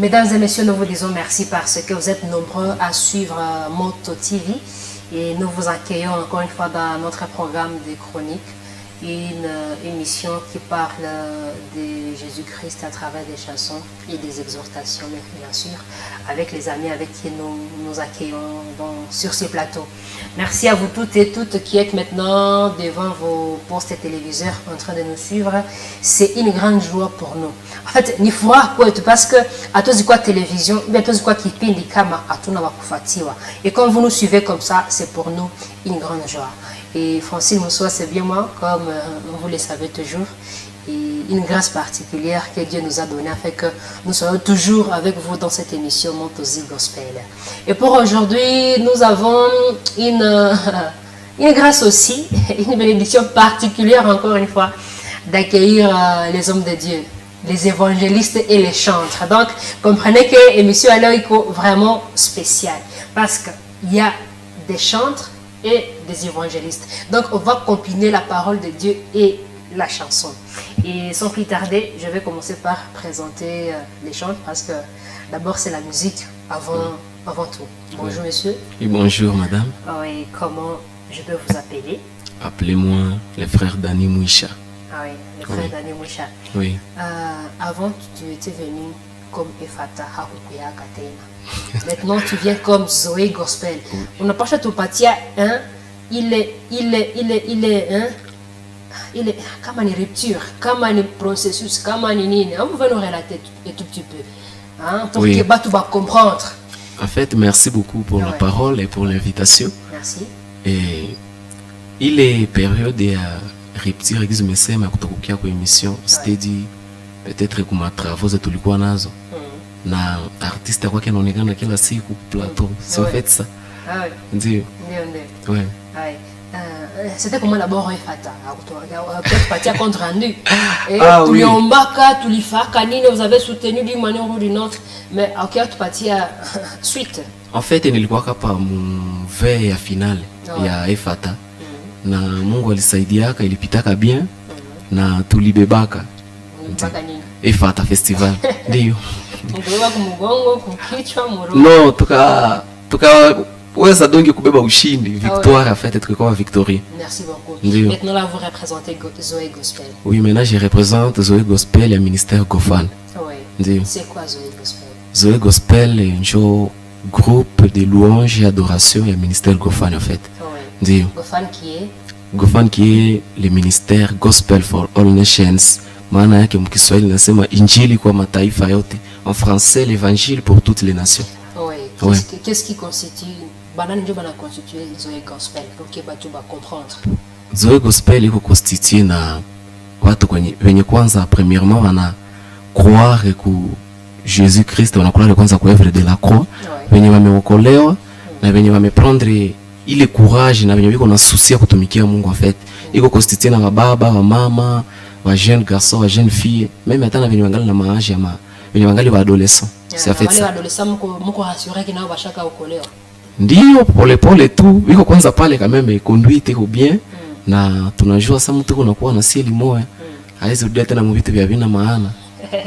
Mesdames et messieurs, nous vous disons merci parce que vous êtes nombreux à suivre Moto TV et nous vous accueillons encore une fois dans notre programme des chroniques, une émission qui parle de Jésus-Christ à travers des chansons et des exhortations, bien sûr, avec les amis avec qui nous accueillons sur ce plateau. Merci à vous toutes et toutes qui êtes maintenant devant vos postes téléviseurs en train de nous suivre. C'est une grande joie pour nous. En fait, ni furaha kwetu parce que à tous quoi télévision, bien tous quoi kipindi kama hatuna wakufatiwa. Et quand vous nous suivez comme ça, c'est pour nous une grande joie. Et Francine Moussoua, c'est bien moi, comme vous le savez toujours, et une grâce particulière que Dieu nous a donnée afin que nous soyons toujours avec vous dans cette émission Montozi Gospel. Et pour aujourd'hui, nous avons une grâce aussi, une bénédiction particulière encore une fois, d'accueillir les hommes de Dieu, les évangélistes et les chantres. Donc, comprenez que l'émission est vraiment spéciale parce qu'il y a des chantres et des évangélistes. Donc, on va combiner la parole de Dieu et la chanson. Et sans plus tarder, je vais commencer par présenter les chantres parce que d'abord, c'est la musique avant tout. Bonjour, monsieur. Et bonjour, madame. Oui, comment je peux vous appeler? Appelez-moi le frère Dani Mouisha. Ah oui, le frère Dani Mouisha. Oui. Avant, tu étais venu comme Efata Hakukuya Katena. Maintenant, tu viens comme Zoé Gospel. On n'a pas fait tout partir, hein? Il est, comme une rupture, comme un processus, comme un nini. On va nous relater un tout petit peu, hein? Pour que tu vas comprendre. En fait, merci beaucoup pour la parole et pour l'invitation. Merci. Et il est période de rupture eximesema kutokukia kwa émission. C'était dit peut-être que ma travaux za tulikuwa nazo. Na artiste kwake anaonekana kila siku plateau. C'est en fait ça. Ah oui. Ndio. Oui. C'était comment d'abord Efata? Peut-être partir contre rendu. Et tous les ombaka, tous les fakanine, vous avez soutenu d'une manière ou d'une autre. Mais à quel partir suite? En fait, nilikuwa kapa mve ya finale ya Efata. Na Mungu alisaidiaka ilipitaka bien na tulibebaka. Efata festival. Ndio. Non, weza dongi kubeba ushindi, victoire en fait, être comme victorieux. Merci beaucoup. Ndiyo. Maintenant là vous représentez Zoé Gospel. Oui, maintenant je représente Zoé Gospel et le ministère Gofan. Oui. Ndiyo. C'est quoi Zoé Gospel? Zoé Gospel est un groupe de louanges et adoration et le ministère Gofan en fait. Oui. Ndiyo. Gofan qui est le ministère Gospel for All Nations. Maana yake mkiswahili nasema injili kwa mataifa yote. En français, l'évangile pour toutes les nations. Oui. Qu'est-ce qui constitue Zoé Gospel pour que tu vas comprendre? Zoé Gospel iko constitué na watu wenye kwanza premièrement wana croire ku Jésus Christ, wana croire kwanza ku œuvre de la croix, wenye wameokolewa na wenye wameprendre ile courage na wenye wiko na souci kutumikia Mungu en fait. Iko constitué na baba, wa mama, wa jeune garçon, wa jeune fille, même hata na wenye wangali na maaji ya wenye wangali wa adolescent. C'est en fait ça. Mko rassurer que nao bashaka okolewa. Ndio pole tu, wiko kwanza pale quand même conduite iko bien na tunajua sasa mtu unakuwa na cieli moya. Haizi rudia tena mvitu vya vina maana.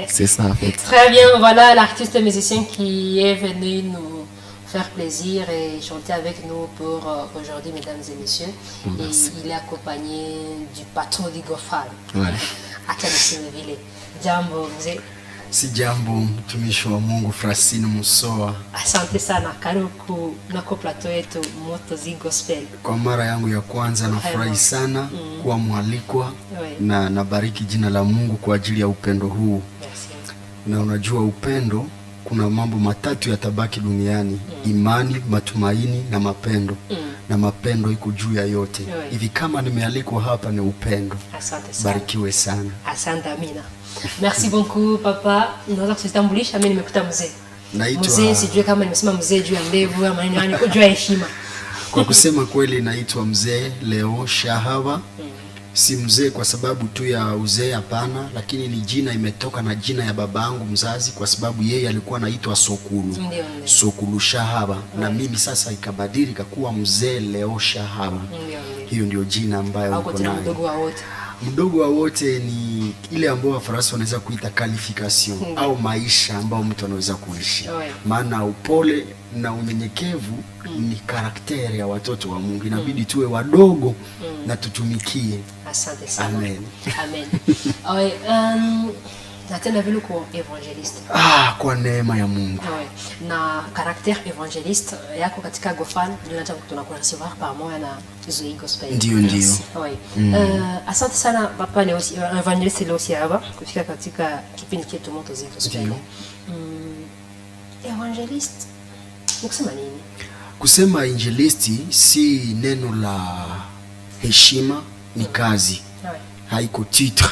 C'est ça en fait. Très bien, voilà l'artiste musicien qui est venu nous faire plaisir et chanter avec nous pour aujourd'hui, mesdames et messieurs. Merci. Et il est accompagné du patron du Gofan. Ouais. Akanisiwevile. Jambo mzee. Si jambo mtumishi wa Mungu Francine Moussoua. Asante sana, karibu nako plateau yetu Motozi Gospel. Kwa mara yangu ya kwanza nafurahi sana kuwa mwalikwa na nabariki jina la Mungu kwa ajili ya upendo huu. Merci. Na unajua upendo kuna mambo matatu yatabaki duniani, imani, matumaini na mapendo. Na mapendo iko juu ya yote. Hivi kama nimealikwa hapa ni upendo. Asante sana. Barikiwe sana. Asante amina. Merci beaucoup papa. Naweza kusitambulisha mimi nimekuta mzee. Naitwa mzee, sijui kama nimesema mzee juu ya ndevu ama nini, yani juu ya heshima. Kwa kusema kweli naitwa mzee Leo Shahaba. Si mzee kwa sababu tu ya uzee, hapana, lakini ni jina imetoka na jina ya babangu mzazi kwa sababu yeye alikuwa anaitwa Sokulu. Sokulu Shahaba. Na mimi sasa ikabadilika kuwa mzee Leo Shahaba. Hiyo ndio jina ambayo niko nayo. Mdogo wa wote ni ile ambayo Wafaransa wanaweza kuita qualification au maisha ambayo mtu anaweza kuishi. Maana upole na unyenyekevu ni karakteri ya watoto wa Mungu. Inabidi tuwe wadogo na tutumikie. Asante sana. Amen. Amen. Na tena vile kwa evangeliste. Kwa neema ya Mungu. Na caractère evangeliste yako katika GoFan tunakuwa recevoir pamoja na Zoe Gospel. Ndio. Asante sana papa ni aussi evangeliste leo hapa kufika katika kipindi chetu Moto Zoe Gospel. Evangeliste ni kusema nini? Kusema injilisti si neno la heshima, ni kazi. Haiko titre.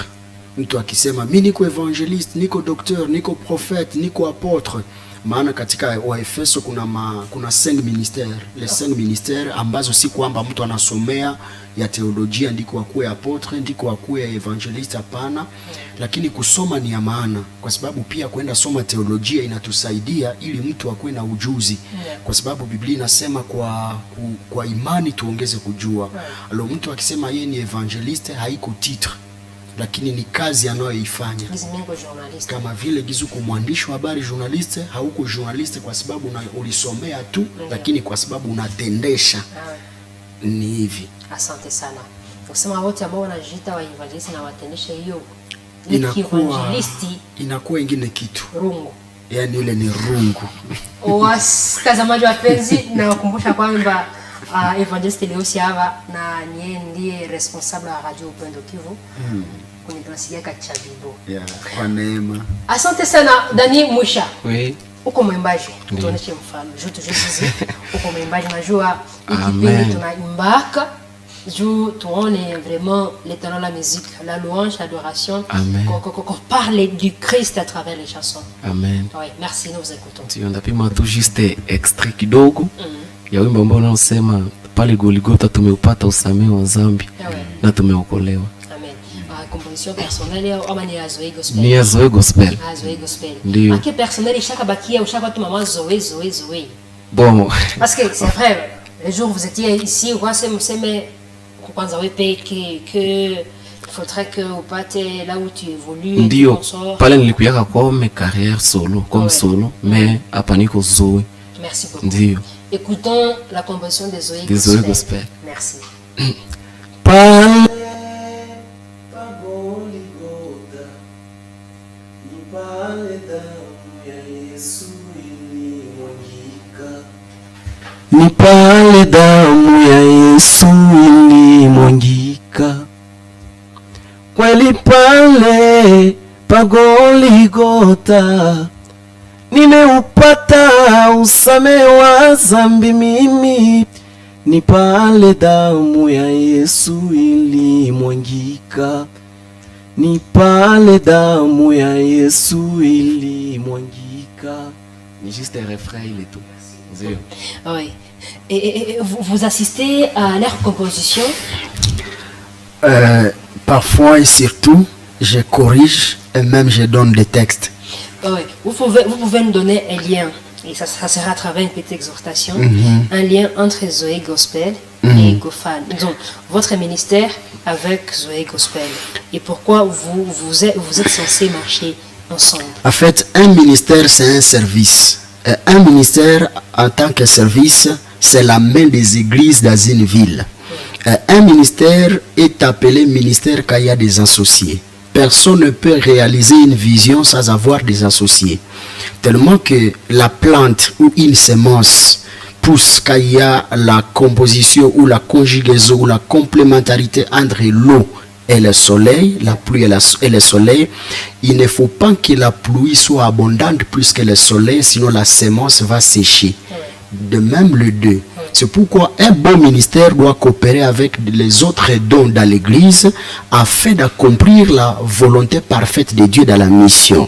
Mtu akisema mimi niko evangeliste, niko docteur, niko prophète, niko apôtre. Maana katika Waefeso kuna 5 ministères, les 5 ministères ambazo si kwamba mtu anasomea ya teolojia ndiko akuwe apôtre, ndiko akuwe evangeliste, hapana. Lakini kusoma ni ya maana, kwa sababu pia kwenda soma teolojia inatusaidia ili mtu akuwe na ujuzi. Kwa sababu Biblia inasema kwa imani tuongeze kujua. Alo mtu akisema yeye ni evangeliste haiko titre, lakini ni kazi anayoifanya. Kama vile gizuko mwandishi wa habari journaliste, hauko journaliste kwa sababu ulisomea tu, lakini kwa sababu unatendesha. Ni hivi. Asante sana. Kusema wote ambao wanajiita wa evangelist na watendesha hiyo inakuwa ingine kitu. Rungu. Yaani ile ni rungu. Watazamaji wapenzi, na wakumbusha kwamba evangelist leo hapa na ndiye responsable wa Radio Upendo Kivu. Kwenye tunasikia Kachabibo. Kwa neema. Asante sana Dani Musha. Oui. Uko mwimbaji. Tuoneshe mfano. Uko mwimbaji, najua ikipindi tunaimbaka juu tuone vraiment l'éternel la musique, la louange, l'adoration, qu'on parle du Christ à travers les chansons. Amen. Oui, merci, nous vous écoutons. Tu ndapima tu juste extrait kidogo ya wimbo ambao unaosema pale Golgotha tumeupata usamehe wa dhambi na tumeokolewa. Composition personnelle ou ni ya Zoe Gospel? Ni ya Zoe Gospel. Zoe Gospel. Ndio. Qui personnel chaque bakia ou chaque maman Zoe. Bon. Parce que c'est vrai, le jour où vous étiez ici, ou quoi c'est mais quand vous avez que il faudrait que vous partez là où tu évolues. Ndio. Pale nilikuyaka comme carrière solo, comme solo, mais hapa niko Zoe. Merci beaucoup. Ndio. Écoutons la composition de Zoe Gospel. Zoe Gospel. Merci. Ni pale damu ya Yesu ilimwagika, kweli pale pa Golgotha nimeupata usamehe wa dhambi mimi. Ni pale damu ya Yesu ilimwagika, ni pale damu ya Yesu ilimwagika. Ni juste un refrain, il est tout. Oui. Et vous assistez à leur composition? Parfois et surtout, je corrige et même je donne des textes. Oui. Vous pouvez nous donner un lien, et ça sera à travers une petite exhortation, un lien entre Zoé Gospel et GoFan. Donc, votre ministère avec Zoé Gospel. Et pourquoi vous êtes censés marcher ensemble? En fait, un ministère, c'est un service. Un ministère, en tant que service, c'est la main des églises dans une ville. Un ministère est appelé ministère quand il y a des associés. Personne ne peut réaliser une vision sans avoir des associés. Tellement que la plante ou une semence pousse quand il y a la composition ou la conjugaison ou la complémentarité entre l'eau et le soleil, la pluie et le soleil. Il ne faut pas que la pluie soit abondante plus que le soleil, sinon la semence va sécher. De même le deux. C'est pourquoi un bon ministère doit coopérer avec les autres dons dans l'église afin d'accomplir la volonté parfaite de Dieu dans la mission.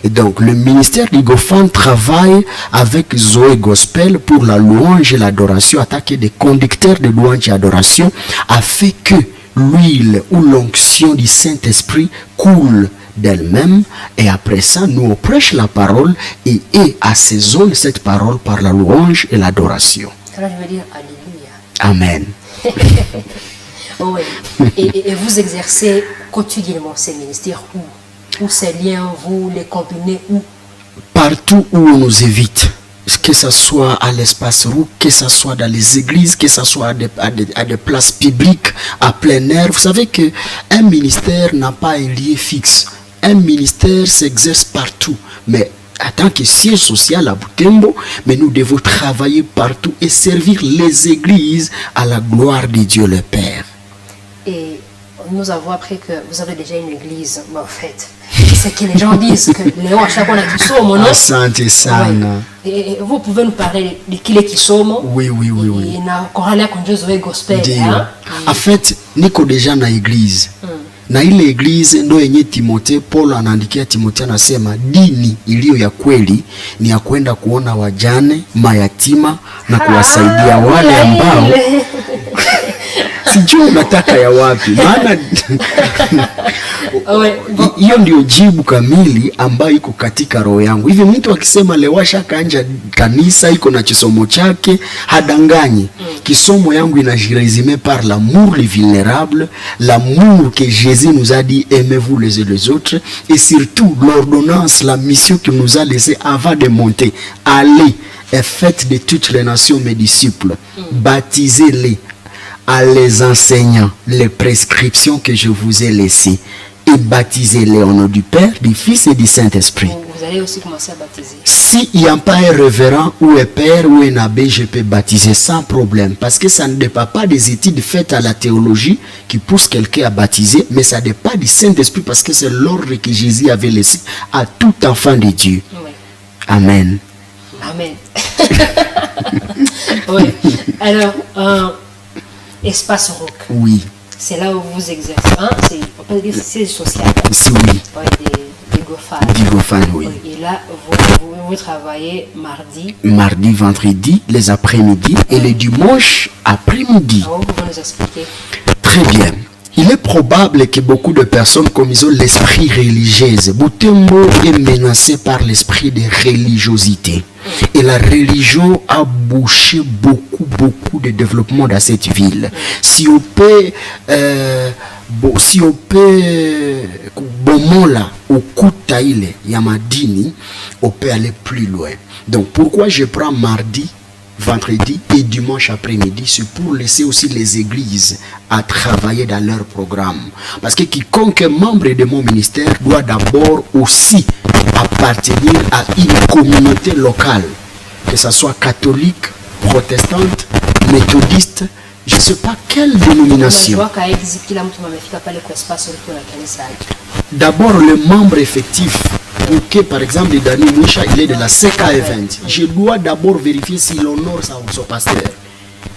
Et donc le ministère du GoFan travaille avec Zoé Gospel pour la louange et l'adoration, attaquer des conducteurs de louange et adoration afin que l'huile ou l'onction du Saint-Esprit coule d'elle-même, et après ça nous on prêche la parole et assaisonne cette parole par la louange et l'adoration. Alors je veux dire alléluia. Amen. Oui. Et vous exercez quotidiennement ces ministères où? Où ces liens, vous les combinez où? Partout où on nous évite. Que ce soit à l'espace roux, que ce soit dans les églises, que ce soit à des places publiques, à plein air. Vous savez qu'un ministère n'a pas un lieu fixe. Un ministère s'exerce partout. Mais en tant que siège social à Butembo, mais nous devons travailler partout et servir les églises à la gloire de Dieu le Père. Et nous avons appris que vous avez déjà une église, en fait. C'est que les gens disent que Léon, à chaque fois, on a Kisomo, non? Asante sana. Et vous pouvez nous parler de Kile Kisomo? Oui. Et na chorale ya Konjozo Gospel. Hein? En fait, niko deja na église. Na ile église ndo yenye Timothée, Paulo anaandikia Timothée anasema dini iliyo ya kweli ni ya kwenda kuona wajane, mayatima na kuwasaidia wale ambao sijui unataka ya wapi, maana hiyo ndio jibu kamili ambayo iko katika roho yangu. Hivi mtu akisema Lewasha kanja kanisa iko na kisomo chake, hadanganyi. Kisomo yangu inajiresume par l'amour les vulnérables, l'amour que Jésus nous a dit aimez-vous les uns les autres, et surtout l'ordonnance, la mission qu'il nous a laissée avant de monter. Allez et faites de toutes les nations mes disciples, baptisez-les à les enseignants les prescriptions que je vous ai laissées et baptisez-les au nom du Père, du Fils et du Saint-Esprit. Vous allez aussi commencer à baptiser. Si il n'y a pas un révérend ou un père ou un abbé, je peux baptiser sans problème. Parce que ça ne dépend pas des études faites à la théologie qui poussent quelqu'un à baptiser, mais ça dépend du Saint-Esprit parce que c'est l'ordre que Jésus avait laissé à tout enfant de Dieu. Oui. Amen. Amen. Oui. Alors, Espace Rock. Oui. C'est là où vous exercez. Hein? On peut dire que c'est social. Oui. Des GoFan. Du GoFan, oui. Et là, vous travaillez mardi. Mardi, vendredi, les après-midi et les dimanches après-midi. Vous pouvez nous expliquer? Très bien. Il est probable que beaucoup de personnes, comme ils ont l'esprit religieux, Butembo est menacé par l'esprit de religiosité. Et la religion a bouché beaucoup de développement dans cette ville. Si on peut bomola au Kutaile Yamadini, on peut aller plus loin. Donc pourquoi je prends mardi, vendredi et dimanche après-midi, c'est pour laisser aussi les églises à travailler dans leur programme. Parce que quiconque est membre de mon ministère doit d'abord aussi appartenir à une communauté locale, que ce soit catholique, protestante, méthodiste, je ne sais pas quelle dénomination. D'abord, le membre effectif, pour que par exemple Dani Moucha il est de la CK20, je dois d'abord vérifier s'il honore son pasteur,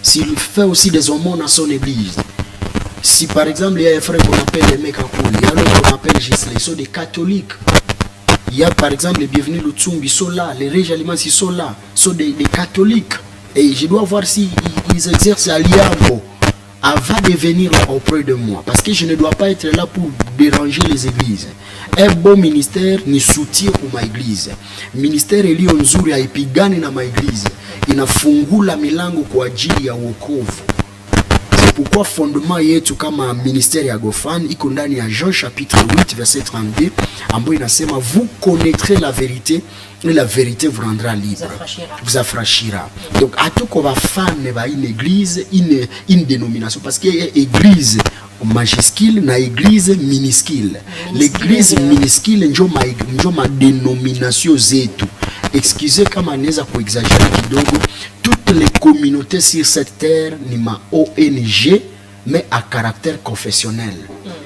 s'il fait aussi des aumônes à son église. Si par exemple il y a un frère qu'on appelle les Mekakouli, il y a un autre qu'on appelle Gisle, ils sont des catholiques. Il y a par exemple les bienvenus Lutsumbi, ils sont là, les Réges Aliments, ils sont là, ils sont des catholiques. Et je dois voir s'ils exercent à Liambo avant de venir auprès de moi. Parce que je ne dois pas être là pour déranger les églises. Un bon ministère ni soutien pour ma église. Ministère iliyo nzuri haipigani na ma église. Inafungula milango kwa ajili ya wokovu. C'est pourquoi fondement yetu kama ministère ya GoFan iko ndani ya Jean chapitre 8 verset 32 ambayo inasema vous connaîtrez la vérité et la vérité vous rendra libre. Vous affranchira. Donc à tout qu'on va faire une église, une dénomination parce qu'il y a église majuscule na église minuscule. L'église minuscule njo ma dénomination zetu. Excusez kama naweza kuexagérer kidogo. Toutes les communautés sur cette terre ni ma ONG mais à caractère confessionnel.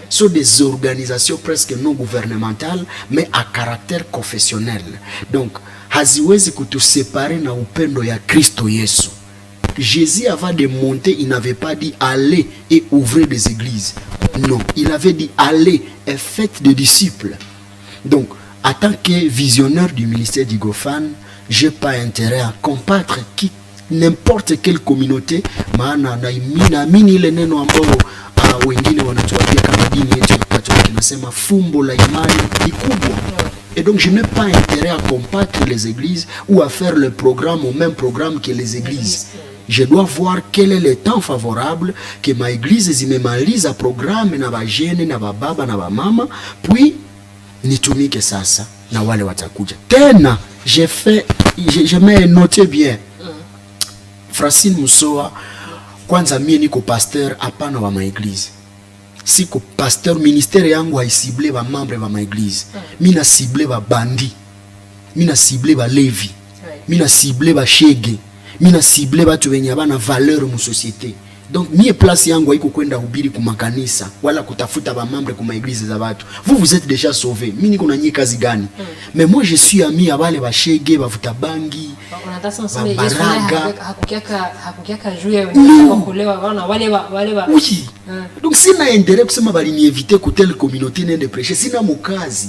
Sont des organisations presque non gouvernementales mais à caractère confessionnel. Donc haziwezi kutuséparer na upendo ya Kristo Yesu. Jésus avant de monter, il n'avait pas dit allez et ouvrez des églises. Non, il avait dit allez et faites des disciples. Donc, en tant que visionnaire du ministère du GoFan, je n'ai pas intérêt à combattre n'importe quelle communauté. Maana naamini ile neno ambao wengine wanatuambia kama dini yetu ya Katoliki nasema fumbo la imani ni kubwa. Et donc je n'ai pas intérêt à combattre les églises ou à faire le programme au même programme que les églises. je dois voir quel est le temps favorable que ma église zimemaliza programme na bajene na bababa na bamama, puis nitumike sasa na wale watakuja tena. Je m'ai noté bien Francine Musoa, kwanza mie niko pasteur hapana wa maeglize. Siko pasteur, ministère yangu haisible ba membre ba maeglize. Mina cible ba bandi, mina cible ba levi, mina cible ba shege, mina cible batu wenye bana valeur mu société. Donc mie place yangu haiko kwenda hubiri ku makanisa wala kutafuta ba membre ku maeglize za watu. Vous êtes déjà sauvés. Mimi niko na nyie kazi gani? Mais moi je suis ami à wale ba shege, ba vuta bangi. Oui. Donc sina intérêt kusema bali ni éviter ku telle communauté nende prêcher, sina mukazi.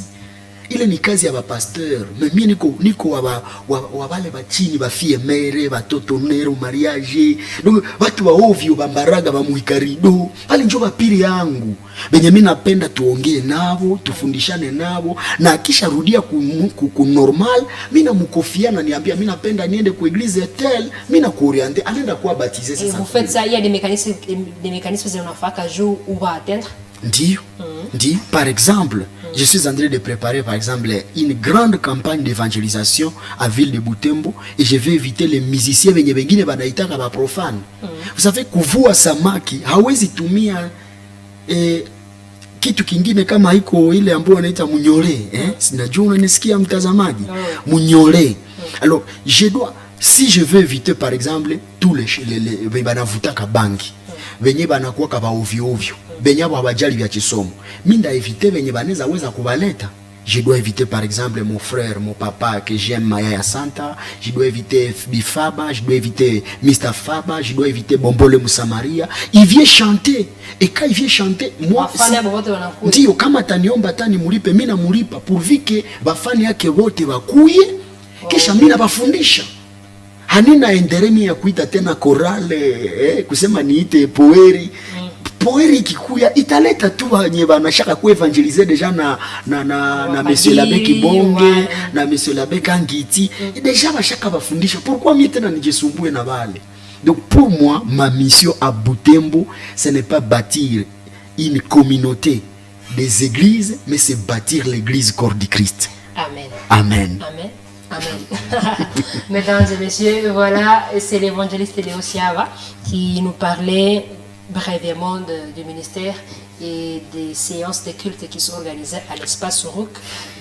Ile ni kazi ya ba pasteur. Mais mimi niko wa wale ba chini ba fie mere, ba toto nero mariage. Donc watu wa ovyo ba mbaraga ba muikarido. Pale njo ba pili yangu. Benye mimi napenda tuongee nabo, tufundishane nabo, na kisha rudia ku normal, mimi namukofiana niambia mimi napenda niende ku église telle, mimi na kuorienter, anaenda kuwa baptiser sasa. Vous faites ça, il y a des mécanismes zinafaka jour où va atteindre. Ndio. Ndio, par exemple, je suis en train de préparer par exemple une grande campagne d'évangélisation à ville de Butembo et je vais éviter les musiciens wenye wengine banaitaka ba profane. Vous savez kuvua samaki hawezi tumia kitu kingine kama iko ile ambayo wanaita munyole, sinajua unanisikia mtazamaji, munyole. Alors je dois, si je veux éviter par exemple tous les banavutaka bangi venye banakuwa kaba ovyo ovyo, benye abajali vya chisomo, mimi nda éviter venye baneza weza kubaleta. Je dois éviter par exemple mon frère, mon papa que j'aime, Maya Santa. Je dois éviter Bifaba, je dois éviter Mr. Faba, je dois éviter Bombole Moussamaria. Il vient chanter. Et quand il vient chanter, moi, ndio kama taniomba tani mulipe, mina mulipa pourvu que bafani yake wote wakuye, kisha mina bafundisha. Hanina enderemi ya kuita tena korale, kusema niite poeri. Poeri kikuya italeta tu wenye banashaka ku evangeliser déjà na monsieur l'abbé Kibonge, na monsieur l'abbé Kangiti, déjà bashaka bafundisha. Pourquoi mimi tena nijisumbue na wale? Donc pour moi, ma mission à Butembo, ce n'est pas bâtir une communauté des églises, mais c'est bâtir l'église corps du Christ. Amen. Amen. Amen. Amen. Mesdames et messieurs, voilà, c'est l'évangéliste Léo Siava qui nous parlait brièvement du ministère et des séances de culte qui sont organisées à l'espace Rouk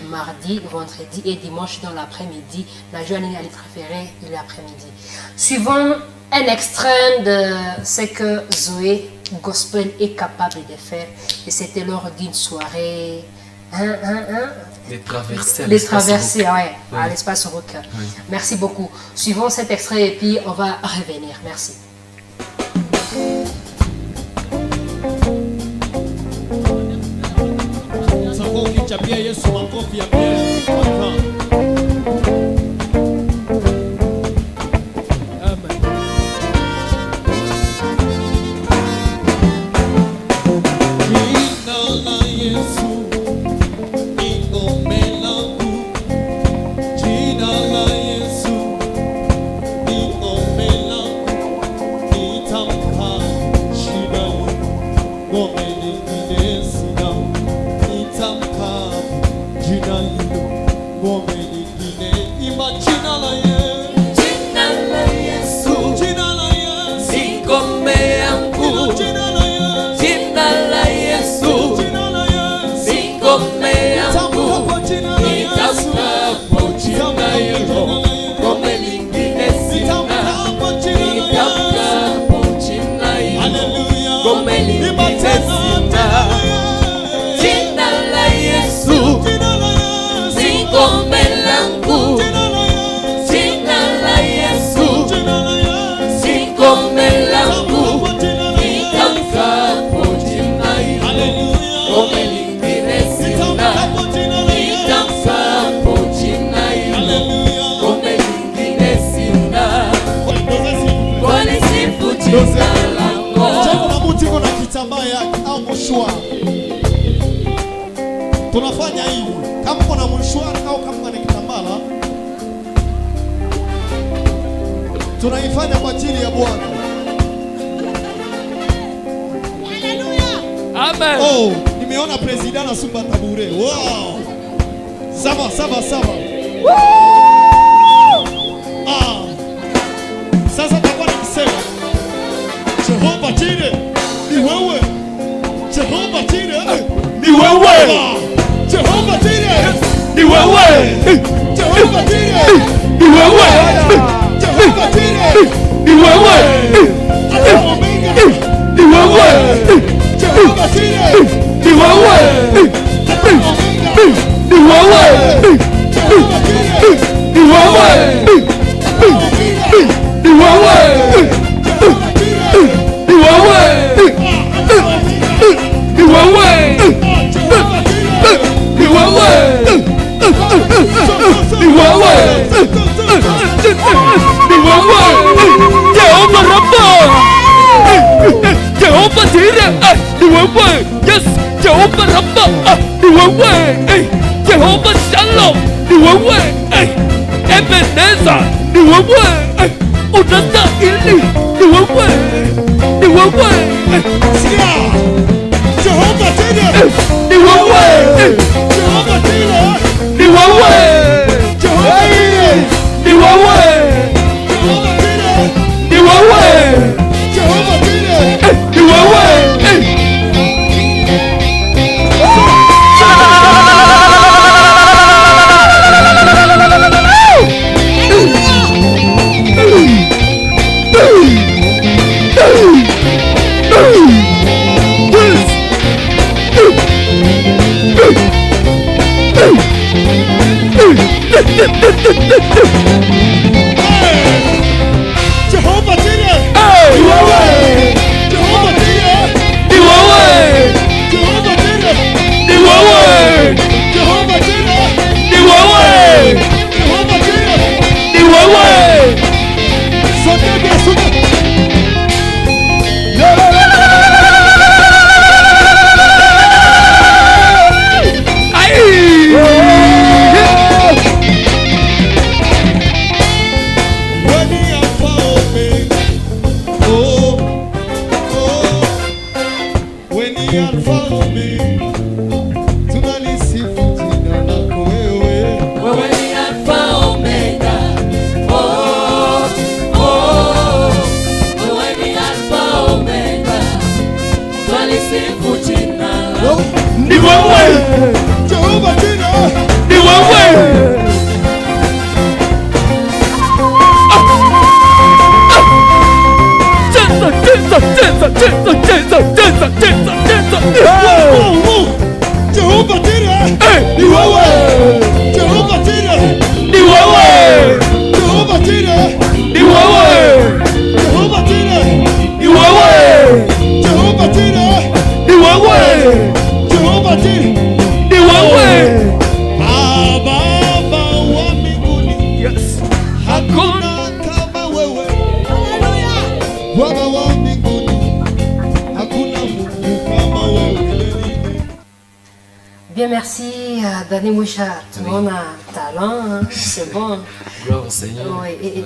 mardi, vendredi et dimanche dans l'après-midi. La journée à les préférer l'après-midi. Suivons un extrait de ce que Zoé Gospel est capable de faire. Et c'était lors d'une soirée. Les traversées, à l'espace Rouk. Merci beaucoup. Suivons cet extrait et puis on va revenir. Merci. Chapia Yesu makofi ya pia. Amen. Jina la Yesu ni ngome langu. Jina la Yesu ni ngome langu. Nitamka shida ngome nyingine sina. Nitamka jina hilo ngome nyingine. Imba jina la Yesu. Jina la Yesu. Jina la Yesu. Ni ngome yangu. Jina la Yesu. Jina la Yesu. Jina la Yesu. Ni ngome yangu. Nitamka jina la Yesu. Nitamka jina hilo ngome nyingine sina. Nitamka jina la Nitamka jina hilo Hallelujah. ngome nyingine sina. Jina la Yesu. Jina la Yesu. Ni ngome langu. Jina la Yesu. Jina la Yesu. Ni ngome langu. Nitamka Nitamka jina hilo Hallelujah. ngome nyingine sina. Nitamka jina la Yesu. Nitamka jina hilo Hallelujah. ngome nyingine sina. Walisifu jina lako. Jengo la mtu iko na kitambaa yake au mshwa. Tunafanya hivi. Kama kuna mshwa au kama kuna kitambala, tunaifanya kwa ajili ya Bwana. Amen. Oh, nimeona president anasumba tabure. Wow. Sawa. Sasa takuwa nikisema Jehova Jire ni wewe. Jehova Jire Ni wewe. Jehova Jire Ni wewe. Jehova Jire Ni wewe. Jehova Jire Ni wewe. Omega Ni wewe. Jehova Jire Ni wewe. Omega Ni wewe. Jehova Jire Ni wewe. Ni wewe. Ni wewe. Ni wewe. Ni wewe. Ni wewe. Ni wewe. Jehova Rafa. Jehova Jireh. Ni wewe. Yes. Jehova Rafa. Ni wewe. Jehova Shalom. Ni wewe. Ebenezer. Ni wewe. Unastahili. Ni wewe. Ni wewe. Sikia Jehova Jire Ni wewe. Jehova Jire Ni wewe. Jehova Jire Ni wewe. Jehova Jire Ni wewe. Jehova Jire Ni wewe. Jehova Jire Ni wewe. Jehova Jire Ni wewe. Jehova Jire Ni wewe. Jehova Jire Ni wewe. Jehova Jire Ni wewe. Sote bien sote Weni Alpha Omega Oh Weni Alpha Omega Tunalisifu jina lako wewe Wewe ni Alfa Omega. Oh, wewe ni Alfa Omega. Twalisifu jina lako. Ni wewe. Jehova Jire Ni wewe. Jehova Jire Ni wewe. Jehova Jire Ni wewe. Jehova Jire Ni wewe. Jehova Jire Ni wewe. Jehova Jire Ni wewe. Jehova Jire Ni wewe. Baba wa mbinguni hakuna kama wewe Baba wa mbinguni hakuna Mungu kama wewe Bien, merci, Dani Moucha. Tout le monde a un talent, hein, c'est bon. Gloire au Seigneur. Ouais, et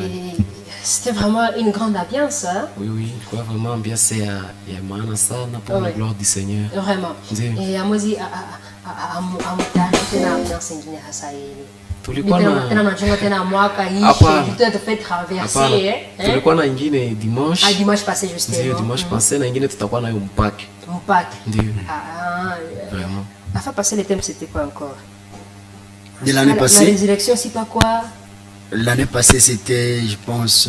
c'était vraiment une grande ambiance, hein, Oui, kwa vraiment ambiance ya maana sana pour la Ouais. gloire du Seigneur. vraiment. Ndiyo. Et amozi amutari tena ambiance ingine hasa hili. Tulikuwa Tena na nachunga tena mwaka Hapana. ishi, tu te fait traverser, hapana, hein. tulikuwa na ingine dimanche. Ah, dimanche passé Ndio, justement. dimanche passé na ingine tutakuwa nayo mpaka. Mpaka. Ndio. Vraiment. La fois passée, le thème c'était quoi encore? De l'année La passée, résurrection, c'est pas quoi? l'année passée c'était, je pense,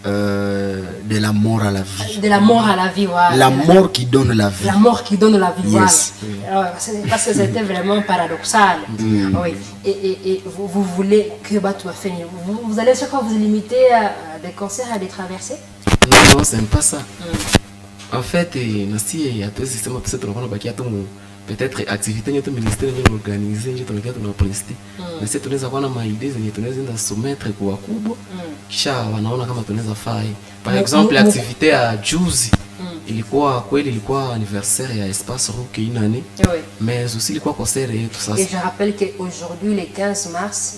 de la mort à la vie. De la mort à la vie, voilà. La mort qui donne la vie. La mort qui donne la vie, Yes. voilà. Parce que c'était vraiment paradoxal. Oui. Et vous voulez que Batou a fait. Vous allez chaque fois vous limiter à des concerts, à des traversées? Non, c'est pas ça. En fait, nasi hatuwezi sema pesa tunakuwa nabakia tu peut-être activité yetu ministère ndio organiser ndio tunakia tunaprester. Na sisi tunaweza kuwa na maidea zenye tunaweza enda soumettre kwa wakubwa. Kisha wanaona kama tunaweza fai. Par exemple, activité ya juzi ilikuwa kweli ilikuwa anniversaire ya Espace Rock une année. Oui. Mais aussi ilikuwa concert yetu sasa. Et je rappelle qu'aujourd'hui, le 15 mars,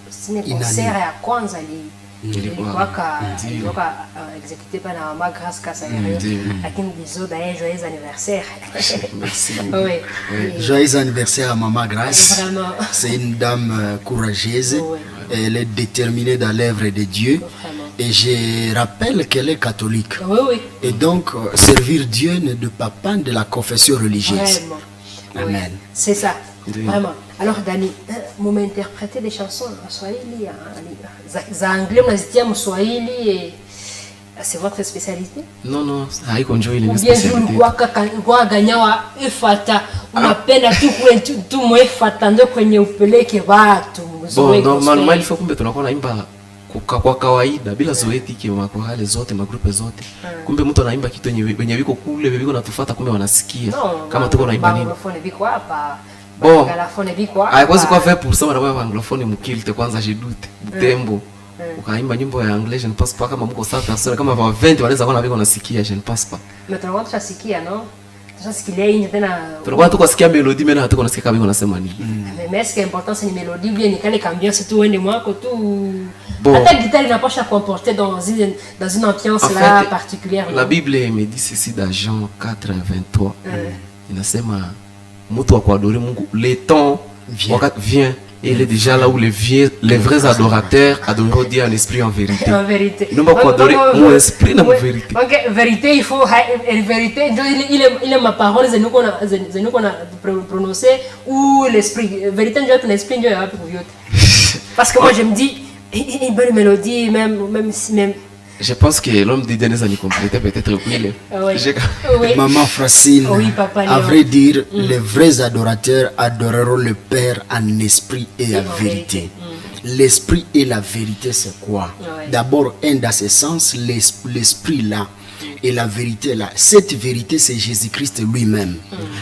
c'est un concert à Kwanza. ilikuwa exécuté par la Mama Grace Kasayere, lakini disons d'ailleurs joyeux anniversaire. Merci. Oui. Joyeux anniversaire à Maman Grace. Vraiment. C'est une dame courageuse. Oui. Elle est déterminée dans l'œuvre de Dieu. Vraiment. Et je rappelle qu'elle est catholique. Oui, oui. Et donc, servir Dieu ne doit pas de la confession religieuse. Vraiment. Amen. Oui. C'est ça. Oui. Vraiment. Alors, Dani, vous m'interprétez des chansons en Swahili, en anglais, en Swahili, et c'est votre spécialité? Non, haiko njoo ile Ou bien speciality. kwa ganyawa ifata unapenda tu kule tu mwefata ndio kwenye upeleke watu Bon, normalement il faut kumbe tunakuwa naimba kwa kawaida bila zoeti kwa makorale zote magrupe zote. Kumbe mtu anaimba kitu yenye viko kule viko natufuata kumbe wanasikia. Kama tuko naimba nini? Anglophone biko hapa. Bon. Anglophone biko hapa. Haikozi kwa fait pour ça wanakuwa anglophone mkilte kwanza jedute. Butembo. Ukaimba nyimbo ya anglais je ne pense pas kama mko sawa personne kama va 20 wanaweza kuwa viko nasikia je ne pense pas. Mais tunakuwa tunasikia no? Tunasikia nje tena. Tunakuwa tu kusikia melody mena hatuko nasikia kama viko nasema nini. Mais est-ce que l'important c'est une mélodie ou bien ni kale ambiance tu wende mwako tu. Bon. La guitare inapasha comporter dans une ambiance En là fait, particulière. La Bible me dit ceci dans Jean 4:23. Inasema mtu wa kuadorer Mungu le temps vient et il est déjà là où les vrais adorateurs adoreront Dieu en esprit et en vérité. En vérité. Nous va adorer mon esprit dans ma vérité. OK, vérité il faut vérité il est ma parole c'est nous qu'on a prononcé ou l'esprit vérité ndio l'esprit ndio yapi kuvyote. Parce que moi je me dis une bonne mélodie même je pense que l'homme de Dieu nous a complété peut-être plus. Oui. Maman Francine, Oui, Papa à vrai dire, les vrais adorateurs adoreront le Père en esprit et en vérité. L'esprit et la vérité, c'est quoi? D'abord, dans ce sens, l'esprit là et la vérité là. Cette vérité, c'est Jésus-Christ lui-même.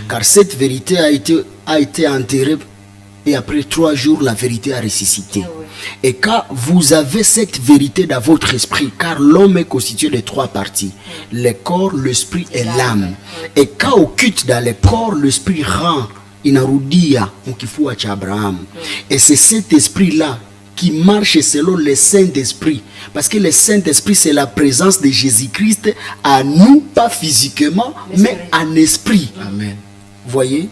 Car cette vérité a été enterrée et après 3 jours, la vérité a ressuscité. Et quand vous avez cette vérité dans votre esprit, car l'homme est constitué de 3 parties, le corps, l'esprit et l'âme. Et quand on quitte dans le corps, l'esprit rend inarudia mkifua cha Abraham. Et c'est cet esprit-là qui marche selon le Saint-Esprit. Parce que le Saint-Esprit, c'est la présence de Jésus-Christ à nous, pas physiquement, mais en esprit. Amen. Voyez?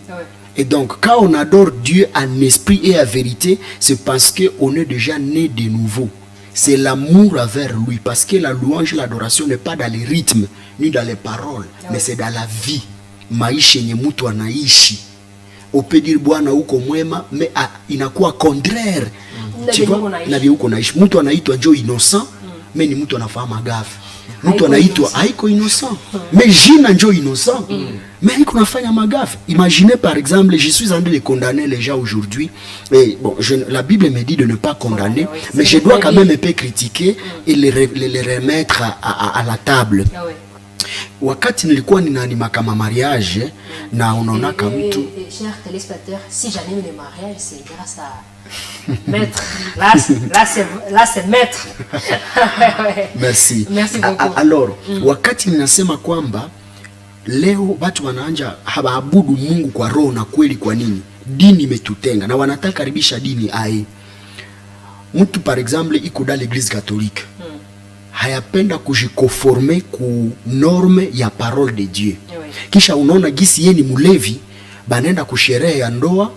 Et donc, quand on adore Dieu en esprit et en vérité, c'est parce qu'on est déjà né de nouveau. C'est l'amour envers lui. Parce que la louange, l'adoration n'est pas dans les rythmes, ni dans les paroles, mais c'est dans la vie. Maisha yenye mtu anaishi. On peut dire Bwana uko mwema, mais inakuwa contraire. Tu vois, na vile uko naishi. Mtu anaitwa Joe innocent, mais ni mtu anafahamu magafu. Mtu anaitwa haiko innocent, mais jina njo innocent, mais haiko nafanya magafu. Imaginez par exemple, je suis en train de condamner les gens aujourd'hui, et bon, la Bible me dit de ne pas condamner, mais je dois quand même un peu critiquer et les remettre à la table. Wakati nilikuwa ninaanima kama mariage na unaona kama mtu cher téléspectateur, si j'anime les mariages c'est grâce à maître. Là c'est maître. Merci. Merci beaucoup. Alors, wakati ninasema kwamba leo watu wanaanja habaabudu Mungu kwa roho na kweli, kwa nini? Dini imetutenga na wanataka karibisha dini ai. Mtu par exemple iko dans l'église catholique. Hayapenda kujikonforme ku norme ya parole de Dieu. Kisha unaona gisi yeye ni mulevi, banenda kusherehe ya ndoa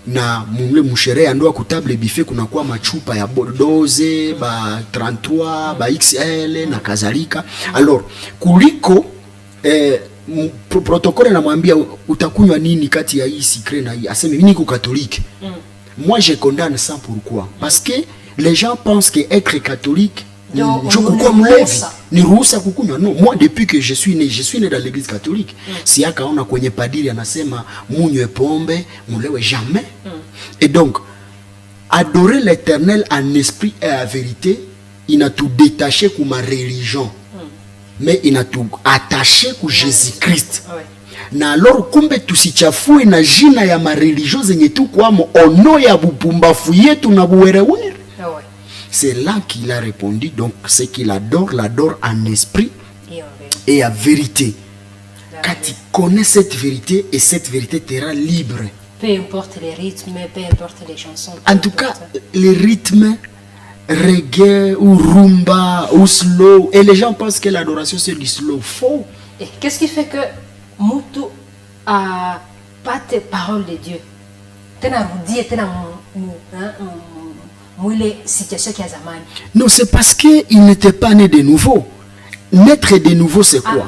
na mule msherehe ya ndoa kutable buffet kunakuwa machupa ya 12, ba 33, ba XL na kadhalika. Alors kuliko protokole namwambia utakunywa nini kati ya hii secret na hii, aseme mimi niko catholique. Moi je condamne ça. Pourquoi? Parce que les gens pensent que être catholique je kukuwa mlevi ni ruhusa kukunywa. Non, moi depuis que je suis né dans l'église catholique. Si akaona kwenye padiri anasema munywe pombe, mulewe jamais. Et donc adorer l'Éternel en esprit et en vérité, ina tout détaché comme ma religion. Mais ina tout attaché ku Jésus-Christ. Na alors kumbe tusichafue na jina ya ma religion zenye tu kwamo ono ya bupumbafu yetu na buwerewere. C'est là qu'il a répondu, donc c'est qu'il adore en esprit et en vérité. Quand tu connais cette vérité, et cette vérité te rend libre. Peu importe les rythmes, peu importe les chansons. En tout cas, les rythmes, reggae ou rumba ou slow. Et les gens pensent que l'adoration c'est du slow. Faux. Et qu'est-ce qui fait que Moutou a pas tes paroles de Dieu? Non, c'est parce qu'il n'était pas né de nouveau. Naître de nouveau, c'est quoi?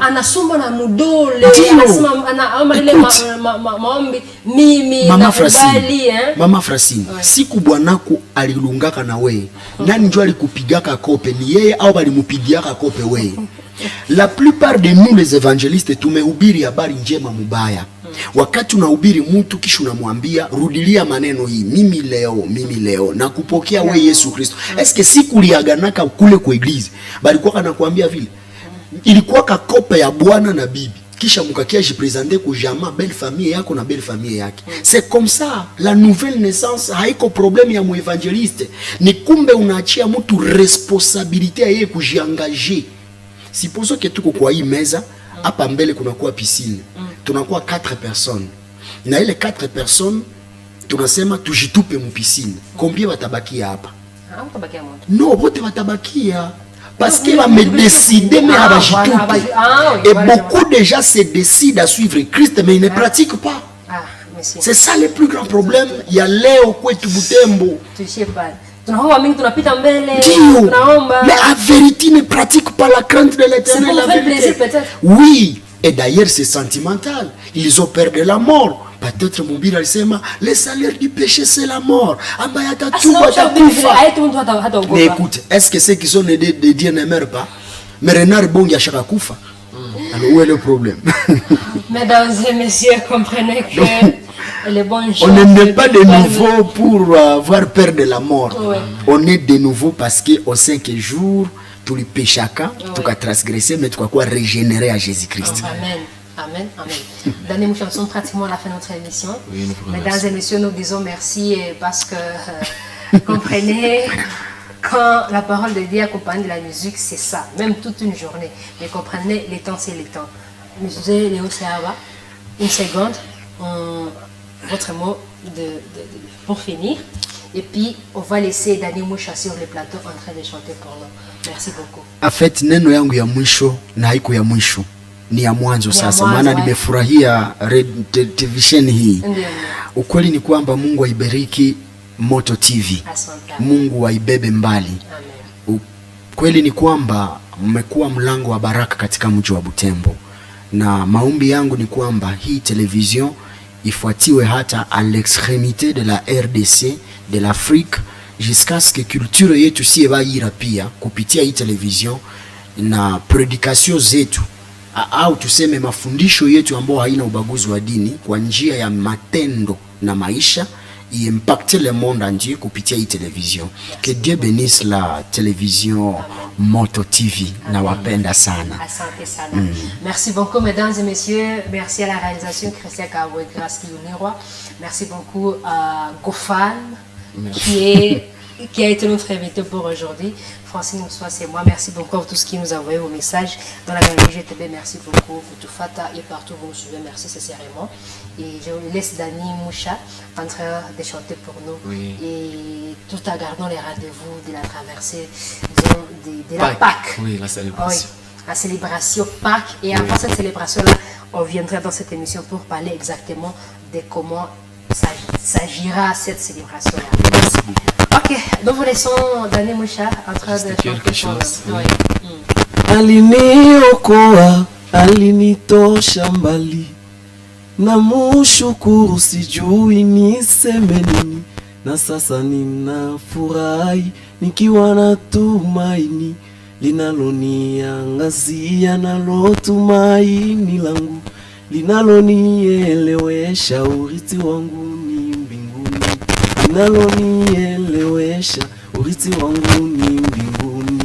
Mama Francine, si kubwanako alilungaka na we, nani njo alikupigaka kope? Ni yeye au balimupigiaka kope we? La plupart de nous les évangélistes tumehubiri habari njema mubaya. Wakati unahubiri mtu kisha unamwambia rudilia maneno hii, mimi leo na kupokea we Yesu Kristo. Eske siku liaganaka kule kwa eglise balikuwa kanakuambia vile? Ilikuwa kakope ya bwana na bibi, kisha mukakia jipresenter ku jamaa belle famille yako na belle famille yake. C'est comme ça la nouvelle naissance. Haiko problème ya muevangeliste, ni kumbe unaachia mtu responsabilité yeye kujiengager. Supposons que tuko kwa hii meza hapa mbele kunakuwa piscine, tunakuwa 4 personnes, na ile 4 personnes tunasema tujitupe mu piscine. Combien watabakia hapa? No, wote watabakia. Parce qu'il va me décider, mais et beaucoup de gens se décident à suivre Christ, mais ils ne pratiquent pas. C'est ça le plus grand problème. Il y a Léo Kwetu Butembo. Mais à vérité, ils ne pratiquent pas la crainte de l'Éternel. Oui, et d'ailleurs c'est sentimental. Ils ont peur de la mort. Peut-être Moubir alisema le salaire du péché c'est la mort. Mais écoute, est-ce que ceux qui sont nés de Dieu ne meurent pas? Mais Renard Bongi a chaque kufa. Alors où est le problème? Mesdames et messieurs, comprenez que les bonnes choses. On n'est pas de nouveau pour avoir peur de la mort. Ouais. On est de nouveau parce qu'au 5 jours, tout le péché tout a transgressé, mais tout a régénéré à Jésus-Christ. Amen. Amen, amen. Daniel Moucha, nous sommes pratiquement à la fin de notre émission. Oui, mesdames et messieurs, nous disons merci parce que, comprenez, quand la parole de Dieu accompagne de la musique, c'est ça, même toute une journée. Mais comprenez, les temps, c'est les temps. Monsieur Léo Seaba, une seconde, votre mot pour finir. Et puis, on va laisser Daniel Moucha sur le plateau en train de chanter pour nous. Merci beaucoup. En fait, neno yangu ya mwisho na haiko ya mwisho. Ni ya mwanzo sasa, maana nimefurahia television hii. Ukweli ni kwamba Mungu aibariki Moto TV. Mungu aibebe mbali. Ukweli ni kwamba mmekuwa mlango wa baraka katika mji wa Butembo. Na maombi yangu ni kwamba hii television ifuatiwe hata à l'extrémité de la RDC, de l'Afrique, jusqu'à ce que culture yetu siyebaira pia kupitia hii television na prédication zetu au tuseme mafundisho yetu ambayo haina ubaguzi wa dini kwa njia ya matendo na maisha impacte le monde entier kupitia hii television. Que Dieu bénisse la télévision Moto TV. Na wapenda sana. Asante sana. Merci beaucoup mesdames et messieurs. Merci à la réalisation Christian Kawo et Grâce Kiuniroa. Merci beaucoup à Gofan qui a été notre invité pour aujourd'hui. Francine Moussoua, c'est moi. Merci beaucoup à tous qui nous envoyé vos messages dans la galerie GTB. Merci beaucoup. Fata et partout vous nous suivez. Merci sincèrement. Et je vous laisse Dani Moucha en train de chanter pour nous. Oui. Et tout en gardant les rendez-vous de la traversée de la Pâques. Oui, la célébration. Oui, la célébration Pâques. Et après cette célébration-là, on viendra dans cette émission pour parler exactement de comment s'agira cette célébration-là. Merci beaucoup. Ok, donc vous laissons Dani Moucha en train de chanter quelque chose. Aliniokoa, alinitosha mbali, namushukuru sijui niseme nini, na sasa ninafurahi nikiwa na tumaini linaloniangazia, nalo tumaini langu linalonielewesha, urithi wangu ni mbinguni, linalonielewesha, urithi wangu ni mbinguni.